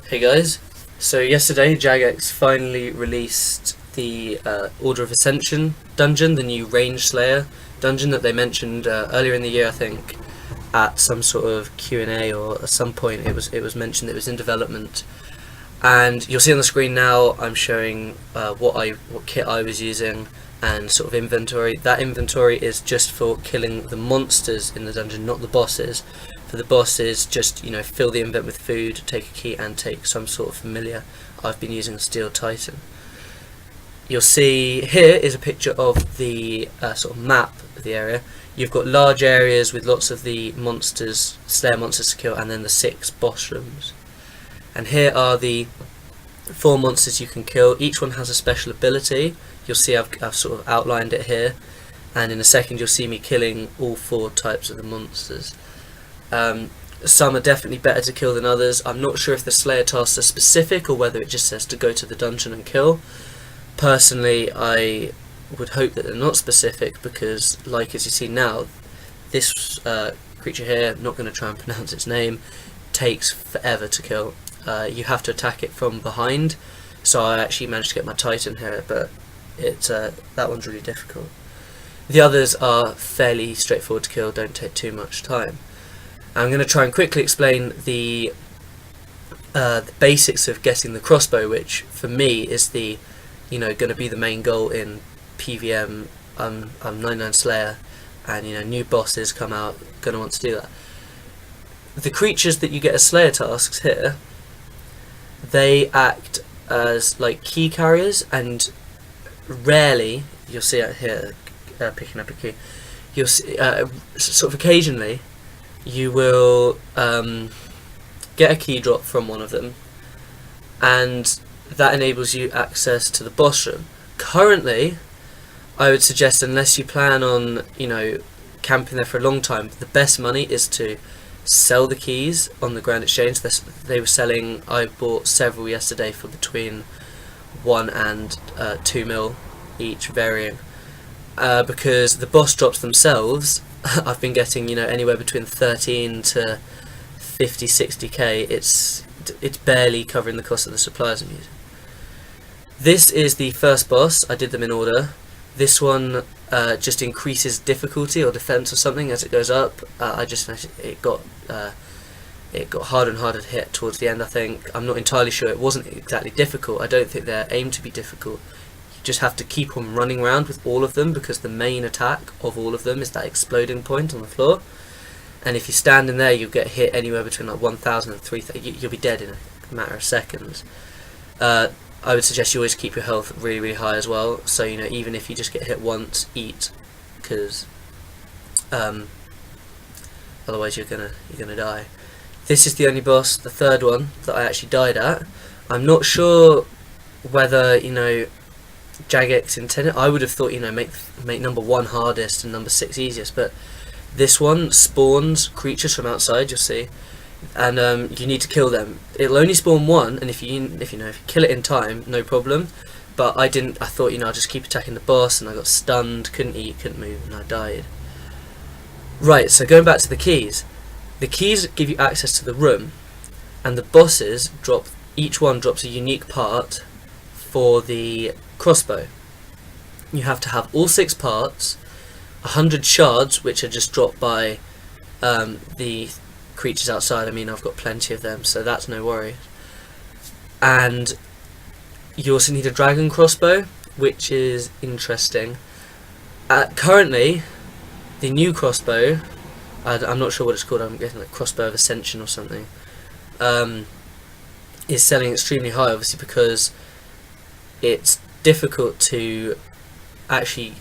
Hey guys, so yesterday Jagex finally released the Order of Ascension dungeon, the new Range Slayer dungeon that they mentioned earlier in the year, I think, at some sort of Q&A, or at some point it was mentioned that it was in development. And you'll see on the screen now I'm showing what kit I was using and sort of inventory. That inventory is just for killing the monsters in the dungeon, not the bosses. For the bosses, just fill the invent with food, take a key, and take some sort of familiar. I've been using a Steel Titan. You'll see here is a picture of the sort of map of the area. You've got large areas with lots of the monsters, Slayer monsters to kill, and then the 6 boss rooms. And here are the 4 monsters you can kill. Each one has a special ability. You'll see I've sort of outlined it here, and in a second you'll see me killing all 4 types of the monsters. Some are definitely better to kill than others. I'm not sure if the Slayer tasks are specific or whether it just says to go to the dungeon and kill. Personally, I would hope that they're not specific, because like as you see now, this creature here, I'm not going to try and pronounce its name, takes forever to kill. You have to attack it from behind, so I actually managed to get my Titan here, but that one's really difficult. The others are fairly straightforward to kill, don't take too much time. I'm going to try and quickly explain the basics of getting the crossbow, which for me is the going to be the main goal in PVM. I'm 99 Slayer, and new bosses come out, going to want to do that. The creatures that you get as Slayer tasks here, they act as like key carriers, and rarely, you'll see out here picking up a key, you'll see sort of occasionally you will get a key drop from one of them, and that enables you access to the boss room. Currently, I would suggest, unless you plan on camping there for a long time, the best money is to sell the keys on the Grand Exchange. They were selling, I bought several yesterday for between 1 and 2 mil each, varying, because the boss drops themselves I've been getting anywhere between 13 to 50, 60k. It's barely covering the cost of the supplies I'm using. This is the first boss. I did them in order. This one just increases difficulty or defense or something as it goes up. It got harder and harder to hit towards the end, I think. I'm not entirely sure. It wasn't exactly difficult. I don't think they're aimed to be difficult. You just have to keep on running around with all of them, because the main attack of all of them is that exploding point on the floor. And if you stand in there, you'll get hit anywhere between like 1,000 and 3,000. You'll be dead in a matter of seconds. I would suggest you always keep your health really, really high as well. So even if you just get hit once, eat, because otherwise you're gonna die. This is the only boss, the third one, that I actually died at. I'm not sure whether Jagex intended. I would have thought make number 1 hardest and number 6 easiest, but this one spawns creatures from outside, you'll see, and you need to kill them. It'll only spawn 1, and if you kill it in time, no problem. But I didn't. I thought I'll just keep attacking the boss, and I got stunned, couldn't eat, couldn't move, and I died. Right, so going back to the keys. The keys give you access to the room, and the bosses each one drops a unique part for the crossbow. You have to have all 6 parts, 100 shards, which are just dropped by the creatures outside. I mean, I've got plenty of them, so that's no worry. And you also need a dragon crossbow, which is interesting. Currently, the new crossbow, I'm not sure what it's called, I'm getting like crossbow of Ascension or something, is selling extremely high, obviously, because it's difficult to actually,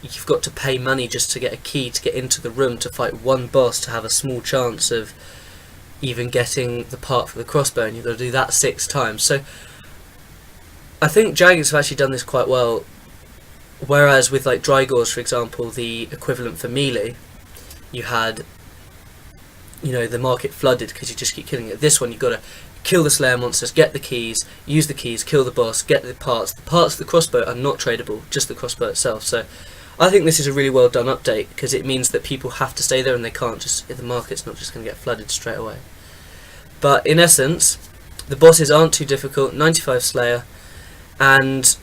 you've got to pay money just to get a key to get into the room to fight one boss to have a small chance of even getting the part for the crossbow, and you've got to do that 6 times. So I think Jagex have actually done this quite well, whereas with like Drygores, for example, the equivalent for melee, you had the market flooded because you just keep killing it. This one, you've got to kill the Slayer monsters, get the keys, use the keys, kill the boss, get the parts. The parts of the crossbow are not tradable, just the crossbow itself. So I think this is a really well done update, because it means that people have to stay there and they can't just, the market's not just going to get flooded straight away. But in essence, The bosses aren't too difficult, 95 Slayer, and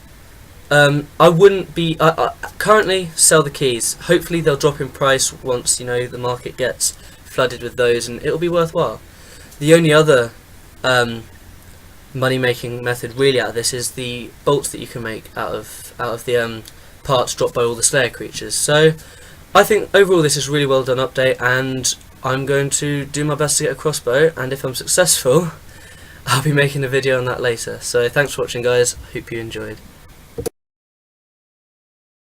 I wouldn't be... I currently sell the keys. Hopefully they'll drop in price once, you know, the market gets flooded with those, and it'll be worthwhile. The only other money-making method really out of this is the bolts that you can make out of the parts dropped by all the Slayer creatures. So I think overall this is a really well done update, and I'm going to do my best to get a crossbow, and if I'm successful I'll be making a video on that later. So thanks for watching guys, hope you enjoyed.